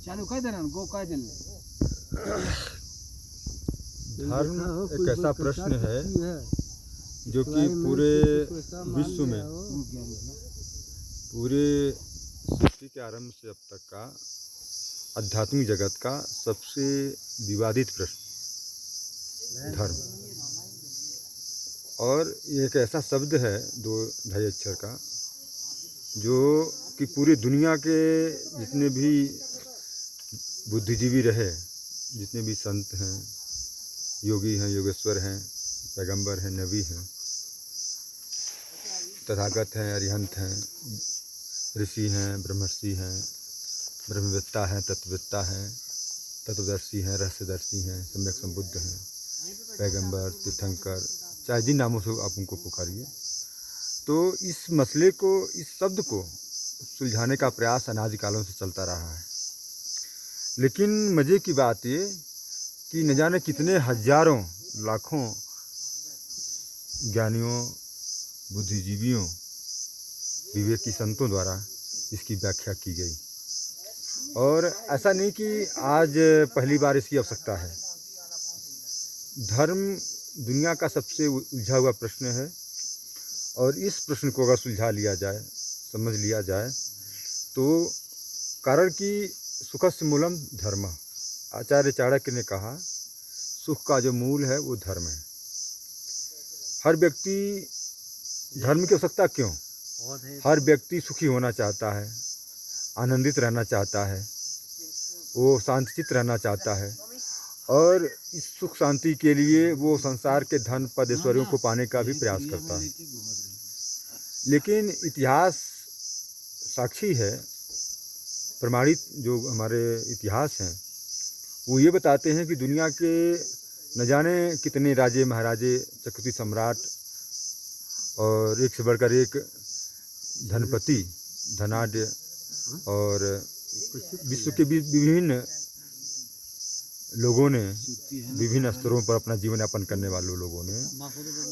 चालू कर देना गो कह दिल। धर्म एक ऐसा प्रश्न है जो कि पूरे विश्व में, पूरे सृष्टि के आरंभ से अब तक का आध्यात्मिक जगत का सबसे विवादित प्रश्न धर्म। और ये एक ऐसा शब्द है 2-2.5 अक्षर का जो कि पूरी दुनिया के जितने भी बुद्धिजीवी रहे, जितने भी संत हैं, योगी हैं, योगेश्वर हैं, पैगंबर हैं, नबी हैं, तथागत हैं, अरिहंत हैं, ऋषि हैं, ब्रह्मर्षि हैं, ब्रह्मवेत्ता हैं, तत्ववेत्ता हैं, तत्वदर्शी हैं, रहस्यदर्शी हैं, सम्यक संबुद्ध हैं, पैगंबर, तीर्थंकर, चाहे जिन नामों से आप उनको पुकारिए। तो इस मसले को, इस शब्द को सुलझाने का प्रयास अनादि कालों से चलता रहा है। लेकिन मज़े की बात ये कि न जाने कितने हजारों लाखों ज्ञानियों, बुद्धिजीवियों, विवेकी संतों द्वारा इसकी व्याख्या की गई। और ऐसा नहीं कि आज पहली बार इसकी आवश्यकता है। धर्म दुनिया का सबसे उलझा हुआ प्रश्न है और इस प्रश्न को अगर सुलझा लिया जाए, समझ लिया जाए तो कारण कि सुखस्य मूलम धर्म, आचार्य चाणक्य ने कहा सुख का जो मूल है वो धर्म है। हर व्यक्ति धर्म की आवश्यकता क्यों? हर व्यक्ति सुखी होना चाहता है, आनंदित रहना चाहता है, वो शांतचित्त रहना चाहता है और इस सुख शांति के लिए वो संसार के धन पद ऐश्वर्यों को पाने का भी प्रयास करता है। लेकिन इतिहास साक्षी है, प्रमाणित जो हमारे इतिहास हैं वो ये बताते हैं कि दुनिया के न जाने कितने राजे महाराजे, चक्रवर्ती सम्राट और एक से बढ़कर एक धनपति, धनाढ्य और विश्व के विभिन्न लोगों ने, विभिन्न स्तरों पर अपना जीवन यापन करने वाले लोगों ने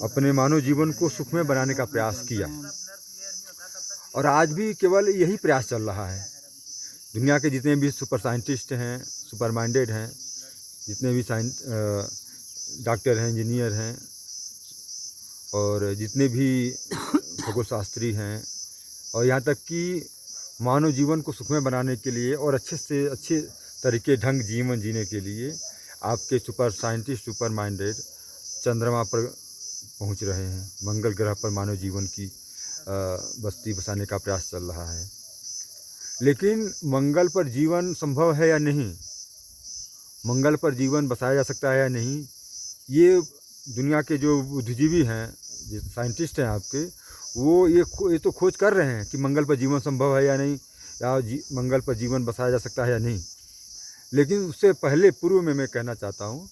अपने मानव जीवन को सुखमय बनाने का प्रयास किया और आज भी केवल यही प्रयास चल रहा है। दुनिया के जितने भी सुपर साइंटिस्ट हैं, सुपर माइंडेड हैं, जितने भी डॉक्टर हैं, इंजीनियर हैं और जितने भी खगोलशास्त्री हैं और यहाँ तक कि मानव जीवन को सुखमय बनाने के लिए और अच्छे से अच्छे तरीके ढंग जीवन जीने के लिए आपके सुपर साइंटिस्ट, सुपर माइंडेड चंद्रमा पर पहुंच रहे हैं। मंगल ग्रह पर मानव जीवन की बस्ती बसाने का प्रयास चल रहा है। लेकिन मंगल पर जीवन संभव है या नहीं, मंगल पर जीवन बसाया जा सकता है या नहीं, ये दुनिया के जो बुद्धिजीवी हैं, जो साइंटिस्ट हैं आपके, वो ये तो खोज कर रहे हैं कि मंगल पर जीवन संभव है या नहीं, या मंगल पर जीवन बसाया जा सकता है या नहीं। लेकिन उससे पहले पूर्व में मैं कहना चाहता हूँ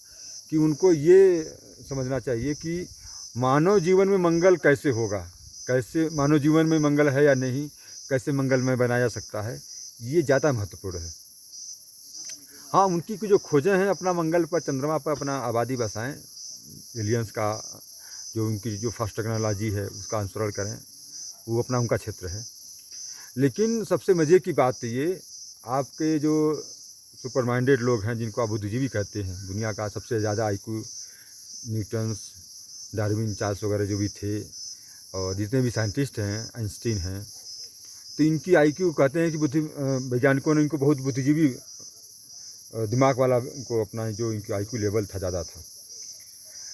कि उनको ये समझना चाहिए कि मानव जीवन में मंगल कैसे होगा, कैसे मानव जीवन में मंगल है या नहीं, कैसे मंगलमय बनाया जा सकता है, ये ज़्यादा महत्वपूर्ण है। हाँ, उनकी जो खोजें हैं अपना मंगल पर, चंद्रमा पर अपना आबादी बसाएं, एलियंस का जो उनकी जो फास्ट टेक्नोलॉजी है उसका अनुसरण करें, वो अपना उनका क्षेत्र है। लेकिन सबसे मज़े की बात ये, आपके जो सुपर माइंडेड लोग हैं जिनको आप बुद्धिजीवी कहते हैं, दुनिया का सबसे ज़्यादा आईक्यू, न्यूटन्स, डार्विन, चार्ल्स वगैरह जो भी थे और जितने भी साइंटिस्ट हैं, आइंस्टीन हैं, तो इनकी आईक्यू कहते हैं कि वैज्ञानिकों ने इनको बहुत बुद्धिजीवी दिमाग वाला को अपना जो इनकी आईक्यू लेवल था ज़्यादा था।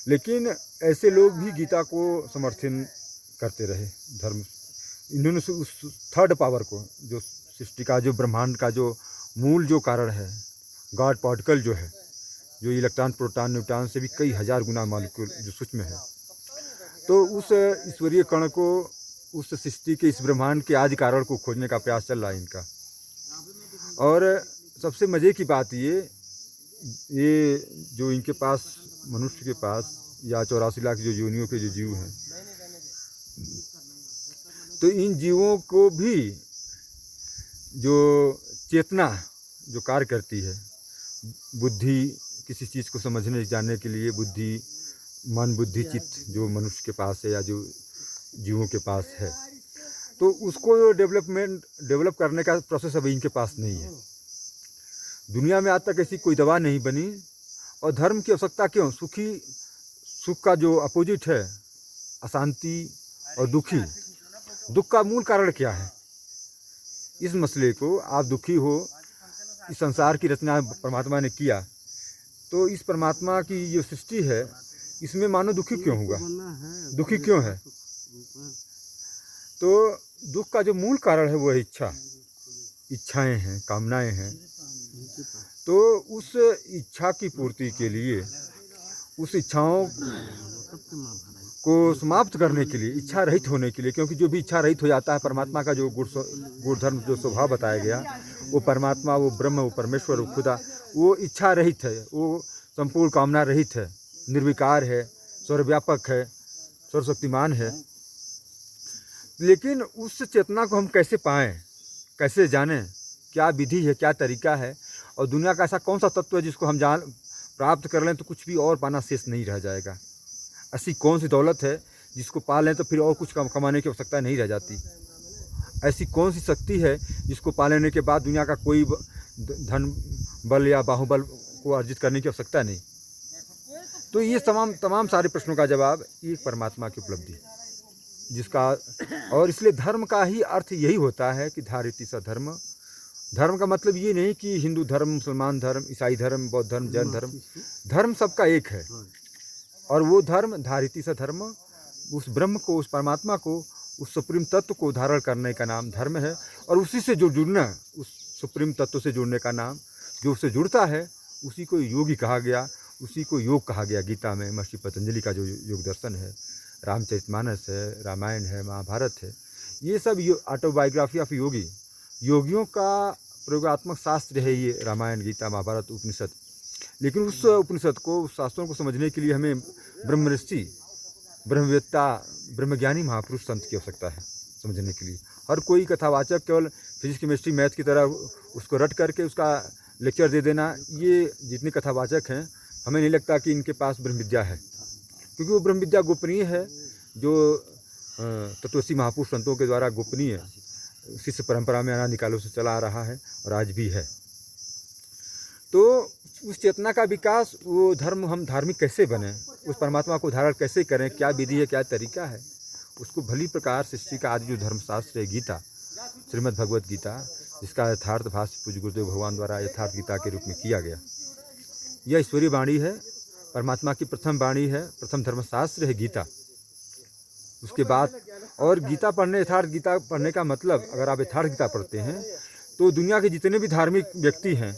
लेकिन ऐसे लोग भी गीता को समर्थन करते रहे। धर्म इन्होंने उस थर्ड पावर को, जो सृष्टि का, जो ब्रह्मांड का जो मूल जो कारण है, गॉड पार्टिकल जो है, जो इलेक्ट्रॉन, प्रोटॉन, न्यूट्रॉन से भी कई हजार गुना मॉलिक्यूल जो सूक्ष्म है, तो उस ईश्वरीय कण को, उस सृष्टि के, इस ब्रह्मांड के आदि कारण को खोजने का प्रयास चल रहा है इनका। और सबसे मज़े की बात ये जो इनके पास, मनुष्य के पास या 84 लाख जो योनियों के जो जीव हैं, तो इन जीवों को भी जो चेतना जो कार्य करती है, बुद्धि, किसी चीज़ को समझने जानने के लिए बुद्धि, मन, बुद्धि, चित्त जो मनुष्य के पास है या जो जीवों के पास है, तो उसको डेवलप करने का प्रोसेस अभी इनके पास नहीं है। दुनिया में आज तक ऐसी कोई दवा नहीं बनी। और धर्म की आवश्यकता क्यों? सुख का जो अपोजिट है अशांति और दुखी, दुख का मूल कारण क्या है? इस मसले को, आप दुखी हो, इस संसार की रचना परमात्मा ने किया, तो इस परमात्मा की जो सृष्टि है इसमें मानो दुखी क्यों होगा? दुखी क्यों है? तो दुख का जो मूल कारण है वो है इच्छाएं हैं, कामनाएं हैं। तो उस इच्छा की पूर्ति के लिए, उस इच्छाओं को समाप्त करने के लिए, इच्छा रहित होने के लिए, क्योंकि जो भी इच्छा रहित हो जाता है, परमात्मा का जो गुण धर्म जो स्वभाव बताया गया, वो परमात्मा, वो ब्रह्म, वो परमेश्वर, वो खुदा, वो इच्छा रहित है, वो संपूर्ण कामना रहित है, निर्विकार है, सर्वव्यापक है, सर्वशक्तिमान है। लेकिन उस चेतना को हम कैसे पाएं, कैसे जानें, क्या विधि है, क्या तरीका है, और दुनिया का ऐसा कौन सा तत्व है जिसको हम प्राप्त कर लें तो कुछ भी और पाना शेष नहीं रह जाएगा? ऐसी कौन सी दौलत है जिसको पा लें तो फिर और कुछ कमाने की आवश्यकता नहीं रह जाती? ऐसी कौन सी शक्ति है जिसको पा लेने के बाद दुनिया का कोई धन बल या बाहुबल को अर्जित करने की आवश्यकता नहीं? तो ये तमाम सारे प्रश्नों का जवाब एक परमात्मा की उपलब्धि, जिसका, और इसलिए धर्म का ही अर्थ यही होता है कि धारिति स धर्म। धर्म का मतलब ये नहीं कि हिंदू धर्म, मुसलमान धर्म, ईसाई धर्म, बौद्ध धर्म, जैन धर्म, धर्म सबका एक है। और वो धर्म धारिति स धर्म, उस ब्रह्म को, उस परमात्मा को, उस सुप्रीम तत्व को धारण करने का नाम धर्म है। और उसी से जो जुड़ना, उस सुप्रीम तत्व से जुड़ने का नाम, जो उससे जुड़ता है उसी को योगी कहा गया, उसी को योग कहा गया। गीता में महर्षि पतंजलि का जो योग दर्शन है, रामचरितमानस है, रामायण है, महाभारत है, ये सब ऑटोबायोग्राफी ऑफ योगी, योगियों का प्रयोगात्मक शास्त्र है ये रामायण, गीता, महाभारत, उपनिषद। लेकिन उस उपनिषद को, उस शास्त्रों को समझने के लिए हमें ब्रह्मऋषि, ब्रह्मवेत्ता, ब्रह्मज्ञानी महापुरुष संत की आवश्यकता है समझने के लिए। हर कोई कथावाचक केवल फिजिक्स, केमिस्ट्री, मैथ की तरह उसको रट करके उसका लेक्चर दे देना, ये जितने कथावाचक हैं हमें नहीं लगता कि इनके पास ब्रह्म विद्या है, क्योंकि वो ब्रह्म विद्या गोपनीय है, जो तत्वसी महापुरुष संतों के द्वारा गोपनीय शिष्य परंपरा में अनादिकालों से चला आ रहा है और आज भी है। तो उस चेतना का विकास, वो धर्म, हम धार्मिक कैसे बने, उस परमात्मा को धारण कैसे करें, क्या विधि है, क्या तरीका है, उसको भली प्रकार सृष्टि का आदि जो धर्मशास्त्र है गीता, श्रीमद् भगवत गीता, जिसका यथार्थ भाष्य पूज्य गुरुदेव भगवान द्वारा यथार्थ गीता के रूप में किया गया, यह ईश्वरीय वाणी है, परमात्मा की प्रथम वाणी है, प्रथम धर्मशास्त्र है गीता। उसके बाद, और गीता पढ़ने, यथार्थ गीता पढ़ने का मतलब, अगर आप यथार्थ गीता पढ़ते हैं तो दुनिया के जितने भी धार्मिक व्यक्ति हैं,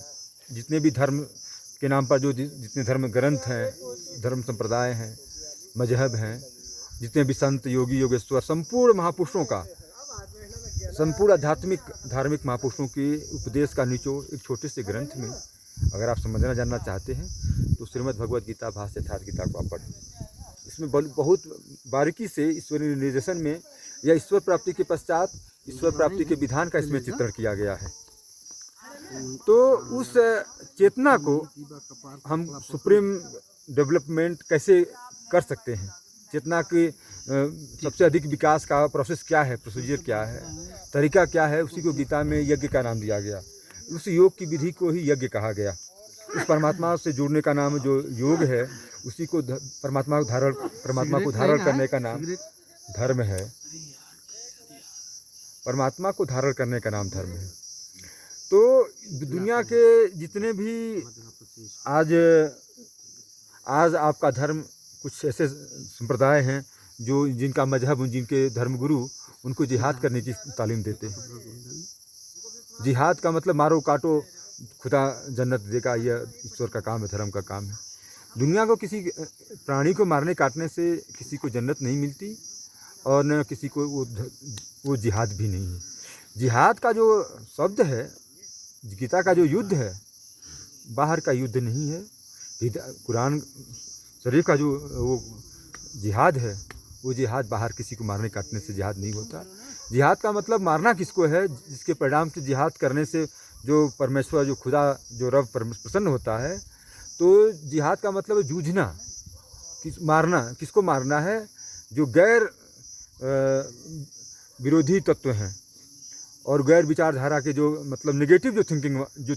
जितने भी धर्म के नाम पर जो जितने धर्म ग्रंथ हैं, धर्म संप्रदाय हैं, मजहब हैं, जितने भी संत, योगी, योगेश्वर, संपूर्ण महापुरुषों का, संपूर्ण आध्यात्मिक धार्मिक महापुरुषों के उपदेश का निचोड़ एक छोटे से ग्रंथ में अगर आप समझना जानना चाहते हैं तो श्रीमद् भगवत गीता भाष्य यथार्थ गीता को आप पढ़ें। इसमें बहुत बारीकी से ईश्वरीय निर्देशन में या ईश्वर प्राप्ति के पश्चात ईश्वर प्राप्ति के विधान का इसमें चित्रण किया गया है। तो उस चेतना को हम सुप्रीम डेवलपमेंट कैसे कर सकते हैं, चेतना के सबसे अधिक विकास का प्रोसेस क्या है, प्रोसीजर क्या है, तरीका क्या है, उसी को गीता में यज्ञ का नाम दिया गया। उस योग की विधि को ही यज्ञ कहा गया। उस परमात्मा से जुड़ने का नाम जो योग है, उसी को परमात्मा को धारण करने का नाम धर्म है। परमात्मा को धारण करने का नाम धर्म है। तो दुनिया के जितने भी आज आपका धर्म, कुछ ऐसे संप्रदाय हैं जो जिनका मजहब, जिनके धर्मगुरु उनको जिहाद करने की तालीम देते हैं। जिहाद का मतलब मारो काटो, खुदा जन्नत देगा, यह ईश्वर का काम है, धर्म का काम है। दुनिया को किसी प्राणी को मारने काटने से किसी को जन्नत नहीं मिलती और न किसी को वो जिहाद भी नहीं है। जिहाद का जो शब्द है, गीता का जो युद्ध है, बाहर का युद्ध नहीं है। कुरान शरीफ का जो वो जिहाद है, वो जिहाद बाहर किसी को मारने काटने से जिहाद नहीं होता। जिहाद का मतलब मारना किसको है, जिसके परिणाम से जिहाद करने से जो परमेश्वर, जो खुदा, जो रब प्रसन्न होता है। तो जिहाद का मतलब जूझना, मारना। किसको मारना है? जो गैर विरोधी तत्व हैं और गैर विचारधारा के जो मतलब नेगेटिव जो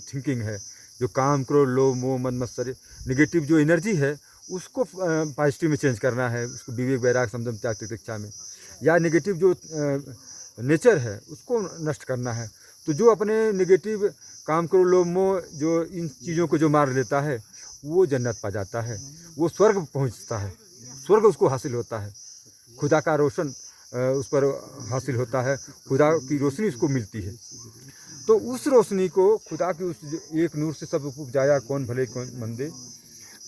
थिंकिंग है, जो काम, क्रोध, लोभ, मोह, मद मत्सर, निगेटिव जो एनर्जी है उसको पॉजिटिव में चेंज करना है, उसको विवेक, वैराग, समदम, त्याग, तितिक्षा में, या नेगेटिव जो नेचर है उसको नष्ट करना है। तो जो अपने नेगेटिव काम, क्रोध, लोभ, मोह, जो इन चीज़ों को जो मार लेता है वो जन्नत पा जाता है, वो स्वर्ग पहुंचता है, स्वर्ग उसको हासिल होता है, खुदा का रोशन उस पर हासिल होता है, खुदा की रोशनी उसको मिलती है। तो उस रोशनी को, खुदा की उस एक नूर से सब उपजाया, कौन भले कौन मंदे,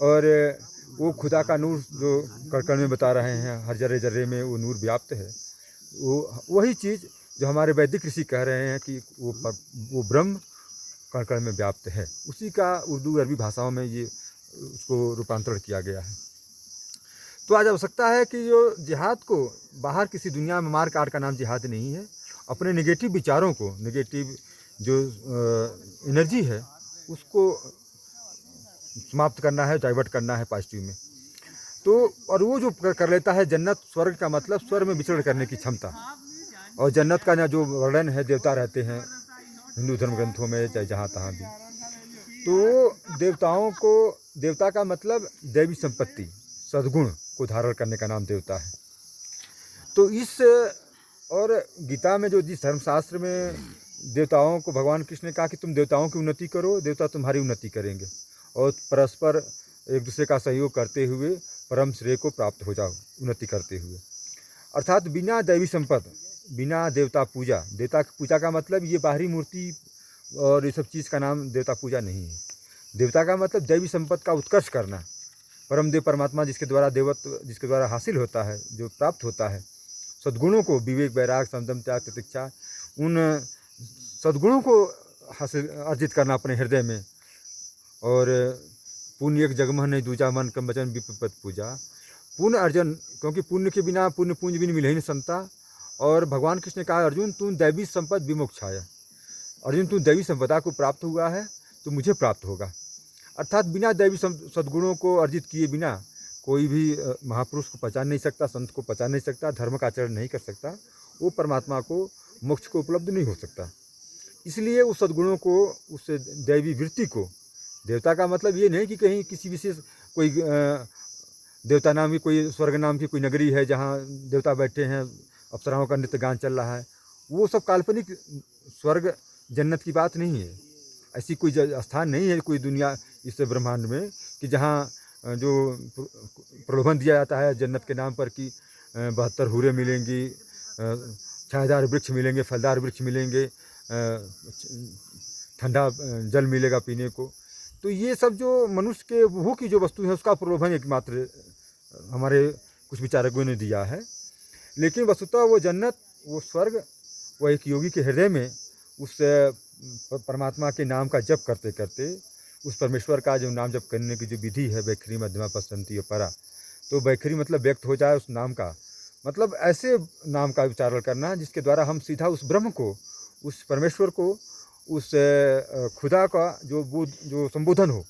और वो खुदा का नूर जो कण में बता रहे हैं, हर जर्रे जर्रे में वो नूर व्याप्त है, वो वही चीज़ जो हमारे वैदिक ऋषि कह रहे हैं कि वो ब्रह्म कण कण में व्याप्त है, उसी का उर्दू अरबी भाषाओं में ये उसको रूपांतरण किया गया है। तो आज आवश्यकता है कि जो जिहाद को बाहर किसी दुनिया में मार काट का नाम जिहाद नहीं है, अपने नेगेटिव विचारों को, नेगेटिव जो एनर्जी है उसको समाप्त करना है, डाइवर्ट करना है पॉजिटिव में। तो और वो जो कर लेता है, जन्नत स्वर्ग का मतलब स्वर्ग में विचरण करने की क्षमता, और जन्नत का जो वर्णन है, देवता रहते हैं हिंदू धर्म ग्रंथों में चाहे जहाँ तहाँ भी, तो देवताओं को, देवता का मतलब दैवी संपत्ति, सद्गुण को धारण करने का नाम देवता है। तो इस, और गीता में जो जिस धर्मशास्त्र में देवताओं को भगवान कृष्ण ने कहा कि तुम देवताओं की उन्नति करो, देवता तुम्हारी उन्नति करेंगे, और परस्पर एक दूसरे का सहयोग करते हुए परम श्रेय को प्राप्त हो जाओ, उन्नति करते हुए। अर्थात बिना दैवी संपद, बिना देवता पूजा, देवता पूजा का मतलब ये बाहरी मूर्ति और ये सब चीज़ का नाम देवता पूजा नहीं है। देवता का मतलब दैवी संपद का उत्कर्ष करना, परम देव परमात्मा जिसके द्वारा देवत्व, जिसके द्वारा हासिल होता है, जो प्राप्त होता है, सद्गुणों को, विवेक, वैराग, समदम, त्याग, तितिक्षा, उन सद्गुणों को हासिल अर्जित करना अपने हृदय में। और पुण्य एक जगमह नहीं दूजा, मन कम वचन विपद पूजा, पुण्य अर्जन, क्योंकि पुण्य के बिना, पुण्य पूंज बिन मिले ही नहीं संता। और भगवान कृष्ण ने कहा, अर्जुन तू दैवी संपद विमोक्षाय, अर्जुन तू दैवी संपदा को प्राप्त हुआ है तो मुझे प्राप्त होगा। अर्थात बिना दैवी सद्गुणों को अर्जित किए बिना कोई भी महापुरुष को पहचान नहीं सकता, संत को पहचान नहीं सकता, धर्म का आचरण नहीं कर सकता, वो परमात्मा को, मोक्ष को उपलब्ध नहीं हो सकता। इसलिए उस सद्गुणों को, उस दैवी वृत्ति को, देवता का मतलब ये नहीं कि कहीं किसी विशेष कोई देवता नाम की, कोई स्वर्ग नाम की कोई नगरी है जहाँ देवता बैठे हैं, अप्सराओं का नृत्य गान चल रहा है, वो सब काल्पनिक स्वर्ग जन्नत की बात नहीं है। ऐसी कोई स्थान नहीं है कोई दुनिया इस ब्रह्मांड में कि जहाँ जो प्रलोभन दिया जाता है जन्नत के नाम पर कि 72 हूरें मिलेंगी, छायादार वृक्ष मिलेंगे, फलदार वृक्ष मिलेंगे, ठंडा जल मिलेगा पीने को। तो ये सब जो मनुष्य के भूख की जो वस्तु है उसका प्रलोभन एकमात्र हमारे कुछ विचारकों ने दिया है। लेकिन वस्तुतः वो जन्नत, वो स्वर्ग, वो एक योगी के हृदय में उस परमात्मा के नाम का जप करते करते, उस परमेश्वर का जो नाम जप करने की जो विधि है, वैखरी मध्यमा पसंती परा, तो वैखरी मतलब व्यक्त हो जाए उस नाम का, मतलब ऐसे नाम का उच्चारण करना जिसके द्वारा हम सीधा उस ब्रह्म को, उस परमेश्वर को, उस खुदा का जो संबोधन हो,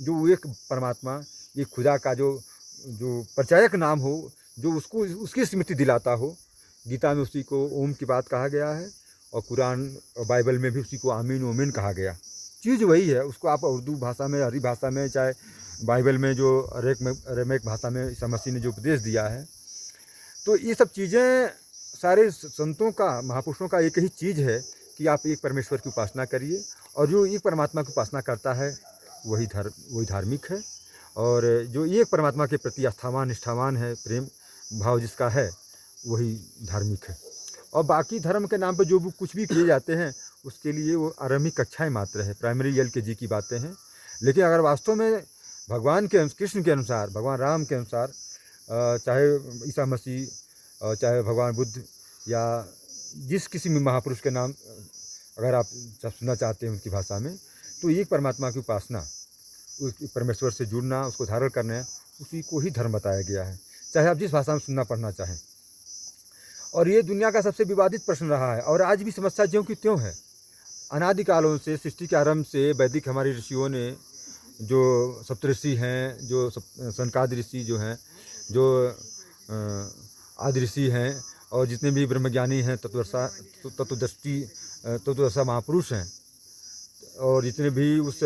जो एक परमात्मा, ये खुदा का जो परिचायक नाम हो, जो उसको उसकी स्मृति दिलाता हो। गीता में उसी को ओम की बात कहा गया है, और कुरान और बाइबल में भी उसी को आमीन ओमीन कहा गया। चीज़ वही है, उसको आप उर्दू भाषा में, अरबी भाषा में, चाहे बाइबल में जो अरेमेक भाषा में ईसा मसीह ने जो उपदेश दिया है, तो ये सब चीज़ें सारे संतों का, महापुरुषों का एक ही चीज़ है कि आप एक परमेश्वर की उपासना करिए, और जो एक परमात्मा की उपासना करता है वही धार्मिक है, और जो एक परमात्मा के प्रति आस्थावान, निष्ठावान है, प्रेम भाव जिसका है, वही धार्मिक है। और बाकी धर्म के नाम पर जो कुछ भी किए जाते हैं उसके लिए वो आरंभिक कक्षाएं मात्र है, प्राइमरी LKG की बातें हैं। लेकिन अगर वास्तव में भगवान के, कृष्ण के अनुसार, भगवान राम के अनुसार, चाहे ईसा मसीह, चाहे भगवान बुद्ध, या जिस किसी भी महापुरुष के नाम अगर आप सुनना चाहते हैं उनकी भाषा में, तो एक परमात्मा की उपासना, उस परमेश्वर से जुड़ना, उसको धारण करना, उसी को ही धर्म बताया गया है, चाहे आप जिस भाषा में सुनना पढ़ना चाहें। और ये दुनिया का सबसे विवादित प्रश्न रहा है, और आज भी समस्या ज्यों की त्यों है। अनादिकालों से, सृष्टि के आरंभ से वैदिक हमारे ऋषियों ने, जो सप्तऋषि हैं, जो सनकादि ऋषि जो हैं, जो आदि ऋषि हैं, और जितने भी ब्रह्मज्ञानी हैं, तत्वदर्शी महापुरुष हैं, और जितने भी उस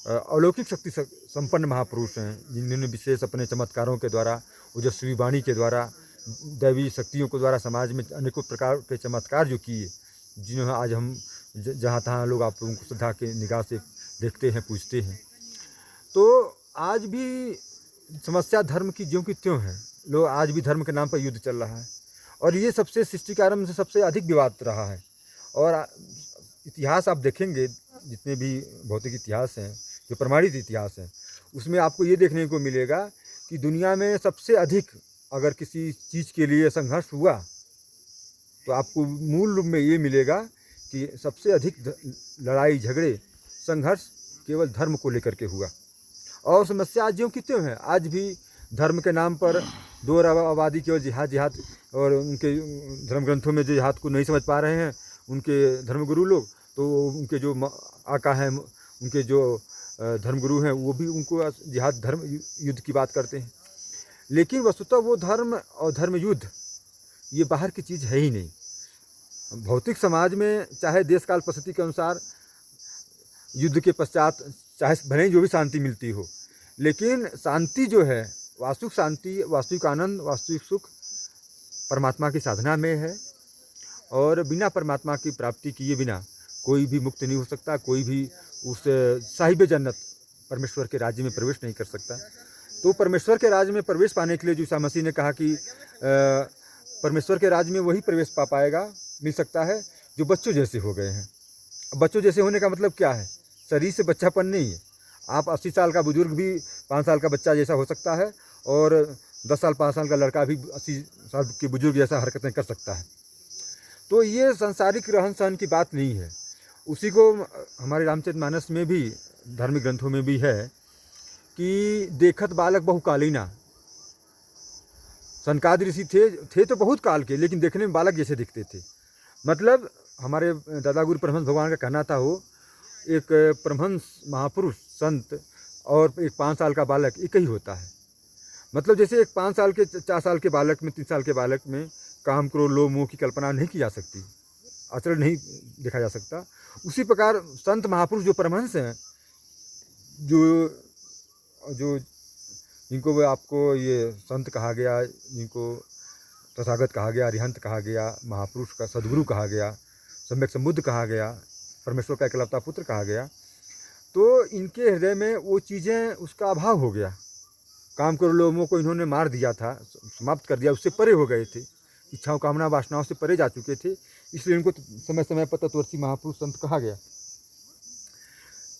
अलौकिक शक्ति संपन्न महापुरुष हैं, जिन्होंने विशेष अपने चमत्कारों के द्वारा, ओजस्वी वाणी के द्वारा, दैवी शक्तियों के द्वारा समाज में अनेकों प्रकार के चमत्कार जो किए, जिन्हें आज हम जहाँ तहाँ लोग आप लोगों को श्रद्धा के निगाह से देखते हैं, पूजते हैं। तो आज भी समस्या धर्म की ज्यों की त्यों है। लोग आज भी धर्म के नाम पर युद्ध चल रहा है, और ये सबसे सृष्टि के आरंभ से सबसे अधिक विवाद रहा है। और इतिहास आप देखेंगे, जितने भी भौतिक इतिहास हैं, जो प्रमाणित इतिहास हैं, उसमें आपको ये देखने को मिलेगा कि दुनिया में सबसे अधिक अगर किसी चीज़ के लिए संघर्ष हुआ तो आपको मूल रूप में ये मिलेगा कि सबसे अधिक लड़ाई झगड़े संघर्ष केवल धर्म को लेकर के हुआ। और समस्या आज ज्यों की त्यों है। आज भी धर्म के नाम पर दो आबादी केवल जिहाद, और उनके धर्म ग्रंथों में जो जिहाद को नहीं समझ पा रहे हैं उनके धर्मगुरु लोग, तो उनके जो आका हैं, उनके जो धर्मगुरु हैं, वो भी उनको जिहाद धर्म युद्ध की बात करते हैं। लेकिन वस्तुतः वो धर्म और धर्म युद्ध ये बाहर की चीज़ है ही नहीं। भौतिक समाज में चाहे देश काल परिस्थिति के अनुसार युद्ध के पश्चात चाहे भले ही जो भी शांति मिलती हो, लेकिन शांति जो है, वास्तविक शांति, वास्तविक आनंद, वास्तविक सुख परमात्मा की साधना में है। और बिना परमात्मा की प्राप्ति किए बिना कोई भी मुक्त नहीं हो सकता, कोई भी उस साहिब जन्नत परमेश्वर के राज्य में प्रवेश नहीं कर सकता। तो परमेश्वर के राज्य में प्रवेश पाने के लिए जो ईसा मसीह ने कहा कि परमेश्वर के राज्य में वही प्रवेश पा पाएगा, मिल सकता है जो बच्चों जैसे हो गए हैं। बच्चों जैसे होने का मतलब क्या है? शरीर से बच्चापन नहीं है। आप 80 साल का बुजुर्ग भी 5 साल का बच्चा जैसा हो सकता है, और 10 साल 5 साल का लड़का भी 80 साल के बुजुर्ग जैसा हरकतें कर सकता है। तो ये सांसारिक रहन सहन की बात नहीं है। उसी को हमारे रामचरितमानस में भी, धार्मिक ग्रंथों में भी है कि देखत बालक बहु कालीना। सनकादि ऋषि थे तो बहुत काल के, लेकिन देखने में बालक जैसे दिखते थे। मतलब हमारे दादा गुरु परमहंस भगवान का कहना था, वो एक परमहंस महापुरुष संत और एक 5 साल का बालक एक ही होता है। मतलब जैसे एक 5 साल के 4 साल के बालक में, 3 साल के बालक में काम, क्रोध, लोभ, मोह की कल्पना नहीं की जा सकती, आचरण नहीं देखा जा सकता। उसी प्रकार संत महापुरुष जो परमहंस हैं, जो जिनको आपको ये संत कहा गया, जिनको तथागत कहा गया, अरिहंत कहा गया, महापुरुष का सद्गुरु कहा गया, सम्यक संबुद्ध कहा गया, परमेश्वर का एकलौता पुत्र कहा गया, तो इनके हृदय में वो चीज़ें, उसका अभाव हो गया। काम करो लोगों को इन्होंने मार दिया था, समाप्त कर दिया, उससे परे हो गए थे, इच्छाओं कामना वासनाओं से परे जा चुके थे, इसलिए इनको समय समय पर तत्वदर्शी महापुरुष संत कहा गया।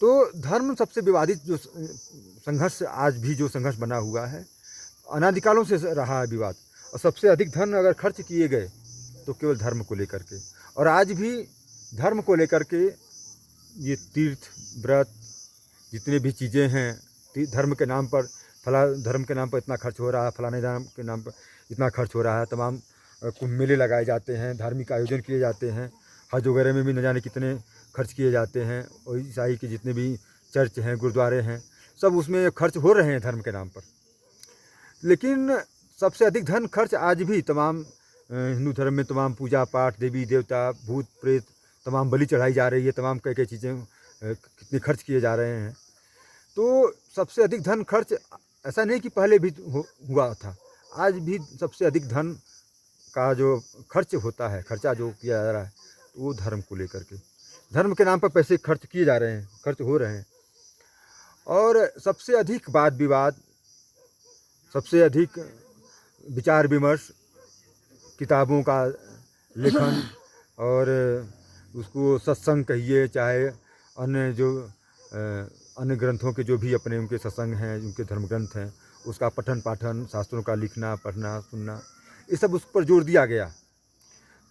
तो धर्म सबसे विवादित जो संघर्ष, आज भी जो संघर्ष बना हुआ है, अनादिकालों से रहा है विवाद। और सबसे अधिक धन अगर खर्च किए गए तो केवल धर्म को लेकर के, और आज भी धर्म को लेकर के ये तीर्थ व्रत जितने भी चीज़ें हैं, धर्म के नाम पर, फला धर्म के नाम पर इतना खर्च हो रहा है, फलाने धर्म के नाम पर इतना खर्च हो रहा है, तमाम कुंभ मेले लगाए जाते हैं, धार्मिक आयोजन किए जाते हैं, हज वगैरह में भी न जाने कितने खर्च किए जाते हैं, और ईसाई के जितने भी चर्च हैं, गुरुद्वारे हैं, सब उसमें खर्च हो रहे हैं धर्म के नाम पर। लेकिन सबसे अधिक धन खर्च आज भी तमाम हिंदू धर्म में तमाम पूजा पाठ, देवी देवता, भूत प्रेत, तमाम बलि चढ़ाई जा रही है, तमाम कई कई चीज़ें कितने खर्च किए जा रहे हैं। तो सबसे अधिक धन खर्च, ऐसा नहीं कि पहले भी हुआ था, आज भी सबसे अधिक धन का जो खर्च होता है, खर्चा जो किया जा रहा है, तो वो धर्म को लेकर के, धर्म के नाम पर पैसे खर्च किए जा रहे हैं, खर्च हो रहे हैं। और सबसे अधिक वाद विवाद, सबसे अधिक विचार विमर्श, किताबों का लेखन, और उसको सत्संग कहिए, चाहे अन्य जो अन्य ग्रंथों के जो भी अपने उनके सत्संग हैं, उनके धर्म ग्रंथ हैं, उसका पठन पाठन, शास्त्रों का लिखना, पढ़ना, सुनना, ये सब उस पर जोर दिया गया।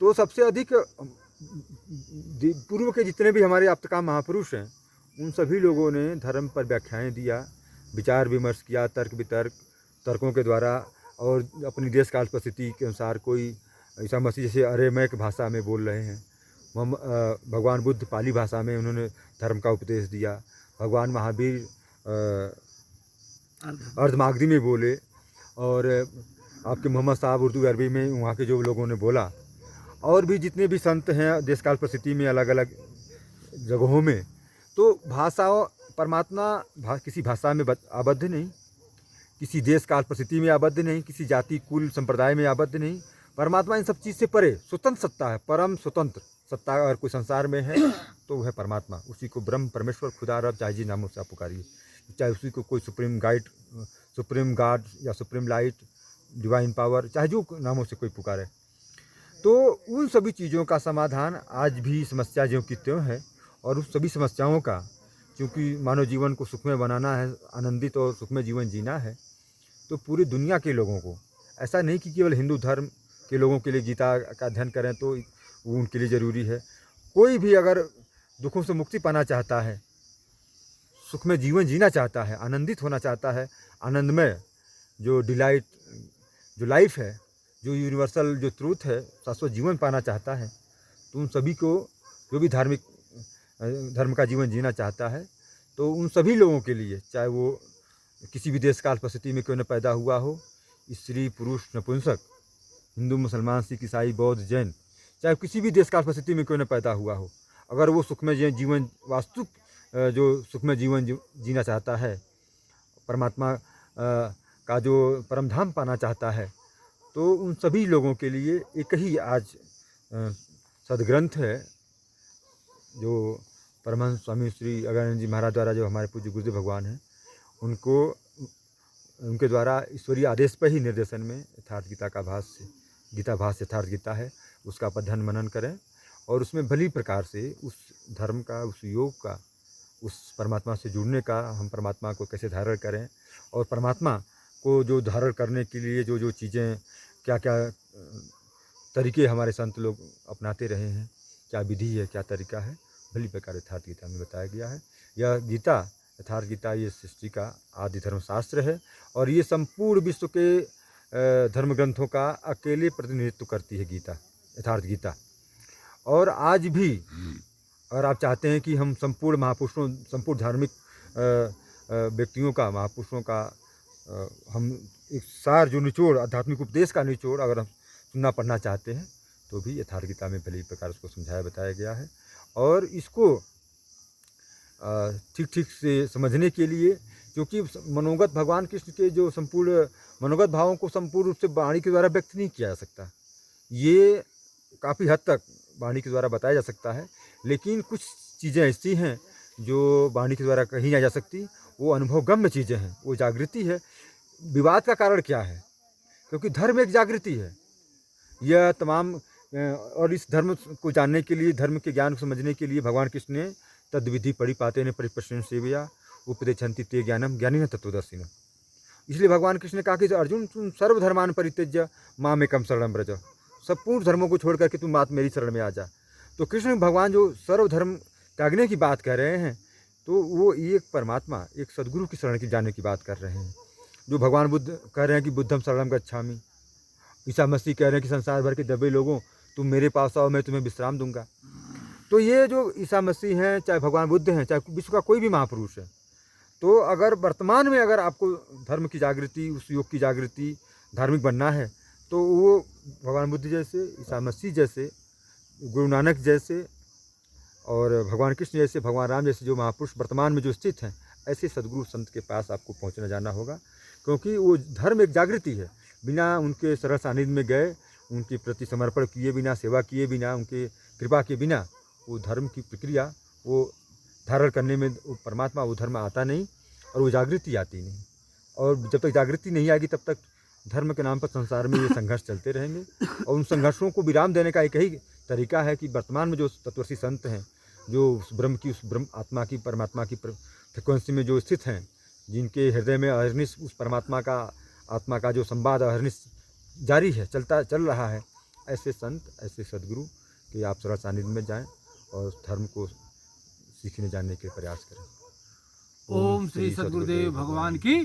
तो सबसे अधिक पूर्व के जितने भी हमारे आप्तकाम महापुरुष हैं, उन सभी लोगों ने धर्म पर व्याख्याएं दिया, विचार विमर्श किया, तर्क वितर्क, तर्कों के द्वारा, और अपनी देश काल परिस्थिति के अनुसार कोई ईसा मसीह जैसे अरेमैक भाषा में बोल रहे हैं, भगवान बुद्ध पाली भाषा में उन्होंने धर्म का उपदेश दिया, भगवान महावीर अर्धमागधी में बोले, और आपके मोहम्मद साहब उर्दू अरबी में वहाँ के जो लोगों ने बोला, और भी जितने भी संत हैं देश काल परिस्थिति में अलग अलग जगहों में। तो भाषाओं परमात्मा किसी भाषा में आबद्ध नहीं, किसी देश काल परिस्थिति में आबद्ध नहीं, किसी जाति कुल संप्रदाय में आबद्ध नहीं। परमात्मा इन सब चीज़ से परे स्वतंत्र सत्ता है, परम स्वतंत्र सत्ता अगर कोई संसार में है तो वह है परमात्मा। उसी को ब्रह्म, परमेश्वर, खुदा, रब चाहे जी नामों से आप पुकारिए, चाहे उसी को कोई सुप्रीम गॉड या सुप्रीम लाइट, डिवाइन पावर, चाहे जो नामों से कोई पुकारे। तो उन सभी चीज़ों का समाधान आज भी समस्या ज्यों की त्यों है। और उस सभी समस्याओं का, क्योंकि मानव जीवन को सुखमय बनाना है, आनंदित और सुखमय जीवन जीना है, तो पूरी दुनिया के लोगों को, ऐसा नहीं कि केवल हिंदू धर्म के लोगों के लिए गीता का अध्ययन करें तो वो उनके लिए ज़रूरी है। कोई भी अगर दुखों से मुक्ति पाना चाहता है, सुखमय जीवन जीना चाहता है, आनंदित होना चाहता है, आनंदमय जो डिलाइट जो लाइफ है, जो यूनिवर्सल जो ट्रूथ है, शाश्वत जीवन पाना चाहता है, तो उन सभी को, जो भी धर्म का जीवन जीना चाहता है, तो उन सभी लोगों के लिए, चाहे वो किसी भी देश काल परिस्थिति में क्यों न पैदा हुआ हो, स्त्री पुरुष नपुंसक, हिंदू मुसलमान सिख ईसाई बौद्ध जैन, चाहे किसी भी देश काल परिस्थिति में क्यों न पैदा हुआ हो, अगर वो सुखमय जीवन, वास्तु जो सुखमय जीवन जीना चाहता है, परमात्मा का जो परमधाम पाना चाहता है, तो उन सभी लोगों के लिए एक ही आज सदग्रंथ है, जो परमहंस स्वामी श्री अगजानंद जी महाराज द्वारा, जो हमारे पूज्य गुरुदेव भगवान हैं, उनके द्वारा ईश्वरीय आदेश पर ही निर्देशन में यथार्थ गीता का भाष्य, गीता भाष्य यथार्थ गीता है, उसका अध्ययन मनन करें और उसमें भली प्रकार से उस धर्म का, उस योग का, उस परमात्मा से जुड़ने का, हम परमात्मा को कैसे धारण करें और परमात्मा को जो धारण करने के लिए जो जो चीज़ें, क्या क्या तरीके हमारे संत लोग अपनाते रहे हैं, क्या विधि है, क्या तरीका है, भली प्रकार यथार्थ गीता में बताया गया है। यह गीता, यथार्थ गीता, ये सृष्टि का आदि धर्मशास्त्र है और ये संपूर्ण विश्व के धर्म ग्रंथों का अकेले प्रतिनिधित्व करती है गीता, यथार्थ गीता। और आज भी अगर आप चाहते हैं कि हम संपूर्ण महापुरुषों, संपूर्ण धार्मिक व्यक्तियों का, महापुरुषों का हम एक सार, जो निचोड़, आध्यात्मिक उपदेश का निचोड़ अगर हम सुनना पढ़ना चाहते हैं, तो भी यथार्थ गीता में भली प्रकार उसको समझाया बताया गया है। और इसको ठीक ठीक से समझने के लिए, क्योंकि मनोगत भगवान कृष्ण के जो संपूर्ण मनोगत भावों को संपूर्ण रूप से वाणी के द्वारा व्यक्त नहीं किया जा सकता, ये काफ़ी हद तक वाणी के द्वारा बताया जा सकता है, लेकिन कुछ चीज़ें ऐसी हैं जो वाणी के द्वारा कही नहीं जा सकती, वो अनुभवगम्य चीज़ें हैं, वो जागृति है। विवाद का कारण क्या है? क्योंकि धर्म एक जागृति है। यह तमाम और इस धर्म को जानने के लिए, धर्म के ज्ञान को समझने के लिए भगवान कृष्ण ने तद्विधि परिपाते ने परिप्रश्न सेवया उपदेशन्ति ते ज्ञानम ज्ञानिनः तत्त्वदर्शिनः। इसलिए भगवान कृष्ण ने कहा कि अर्जुन, तुम सर्वधर्मान परित्यज्य मामेकं शरणं व्रज, संपूर्ण धर्मों को छोड़ करके तुम बात मेरी शरण में आ जा। तो कृष्ण भगवान जो सर्वधर्म त्यागने की बात कर रहे हैं, तो वो एक परमात्मा, एक सदगुरु की शरण की जाने की बात कर रहे हैं। जो भगवान बुद्ध कह रहे हैं कि बुद्धम शरणं गच्छामि, ईसा मसीह कह रहे हैं कि संसार भर के दबे लोगों, तुम मेरे पास आओ, मैं तुम्हें विश्राम दूंगा। तो ये जो ईसा मसीह हैं, चाहे भगवान बुद्ध हैं, चाहे विश्व का कोई भी महापुरुष है, तो अगर वर्तमान में अगर आपको धर्म की जागृति, उस योग की जागृति, धार्मिक बनना है, तो वो भगवान बुद्ध जैसे, ईसा मसीह जैसे, गुरु नानक जैसे और भगवान कृष्ण जैसे, भगवान राम जैसे जो महापुरुष वर्तमान में जो स्थित हैं, ऐसे सदगुरु संत के पास आपको पहुंचना जाना होगा। क्योंकि वो धर्म एक जागृति है। बिना उनके सरल सानिध्य में गए, उनके प्रति समर्पण किए बिना, सेवा किए बिना, उनके कृपा के बिना वो धर्म की प्रक्रिया, वो धारण करने में वो परमात्मा, वो धर्म आता नहीं और वो जागृति आती नहीं। और जब तक जागृति नहीं आएगी, तब तक धर्म के नाम पर संसार में ये संघर्ष चलते रहेंगे। और उन संघर्षों को विराम देने का एक ही तरीका है कि वर्तमान में जो तत्वदर्शी संत हैं, जो उस ब्रह्म की, उस ब्रह्म आत्मा की, परमात्मा की फ्रिक्वेंसी में जो स्थित हैं, जिनके हृदय में अहर्निश उस परमात्मा का, आत्मा का जो संवाद अहर्निश जारी है, चल रहा है, ऐसे संत, ऐसे सदगुरु कि आप सरल सानिध्य में जाएं और धर्म को सीखने जानने के प्रयास करें। ओम श्री सद्गुरुदेव भगवान की।